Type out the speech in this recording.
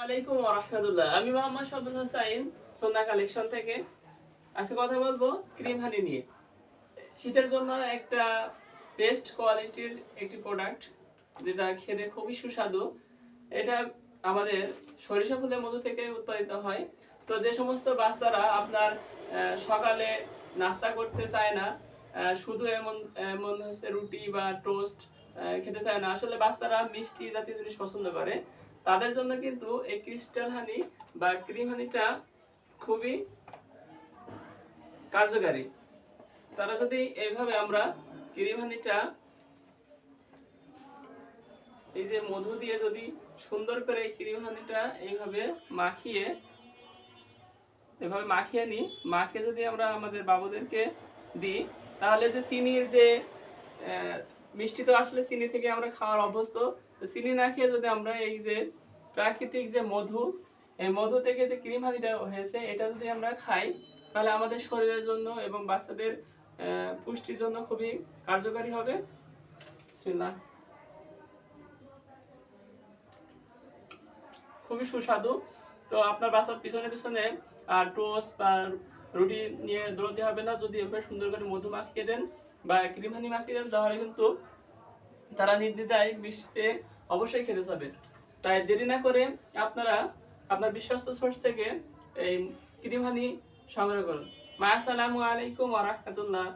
আলাইকুম ওয়া রাহমাতুল্লাহ। আমি মোহাম্মদ শাবনুল হোসাইন, সোনা কালেকশন থেকে। আজকে কথা বলবো ক্রিম হানি নিয়ে। শীতের জন্য একটা বেস্ট কোয়ালিটির একটি প্রোডাক্ট, যেটা খেতে খুবই সুস্বাদু। এটা আমাদের সরিষা ফুলের মধু থেকে উৎপাদিত হয়। তো যে সমস্ত বাচ্চারা আপনার সকালে নাস্তা করতে চায় না, শুধু এমন এমন হচ্ছে রুটি বা টোস্ট খেতে চায় না, আসলে বাচ্চারা মিষ্টি জাতীয় জিনিস পছন্দ করে, তাদের জন্য কিন্তু এই ক্রিস্টাল হানি বা ক্রিম হানিটা খুবই কার্যকারী। তারা যদি এইভাবে আমরা ক্রিম হানিটা এই যে মধু দিয়ে যদি সুন্দর করে ক্রিম হানিটা এইভাবে মাখিয়ে নিই, মাখিয়ে যদি আমরা আমাদের বাবুদেরকে দিই, তাহলে যে চিনির যে মিষ্টি তো আসলে চিনি থেকে আমরা খাওয়ার অভ্যস্ত। চিনি না খেয়ে যদি আমরা এই যে প্রাকৃতিক যে মধু, এই মধু থেকে যে ক্রিম হানিটা হয়েছে, এটা যদি আমরা খাই, তাহলে আমাদের শরীরের জন্য এবং বাচ্চাদের পুষ্টির জন্য খুবই কার্যকারী হবে। বিসমিল্লাহ। খুবই সুস্বাদু। তো আপনার বাসার পিছনে পিছনে আর টোস্ট বা রুটি নিয়ে দৌড়তে হবে না। যদি এভাবে সুন্দর করে মধু মাখিয়ে দেন বা ক্রিম হানি মাখিয়ে দেন, তাহলে কিন্তু তারা নির্দ্বিধায় মিশে অবশ্যই খেতে যাবে। তাই দেরি না করে আপনারা আপনার বিশ্বস্ত সোর্স থেকে এই ক্রিম হানি সংগ্রহ করুন। আসসালামু আলাইকুম ওয়া রাহমাতুল্লাহ।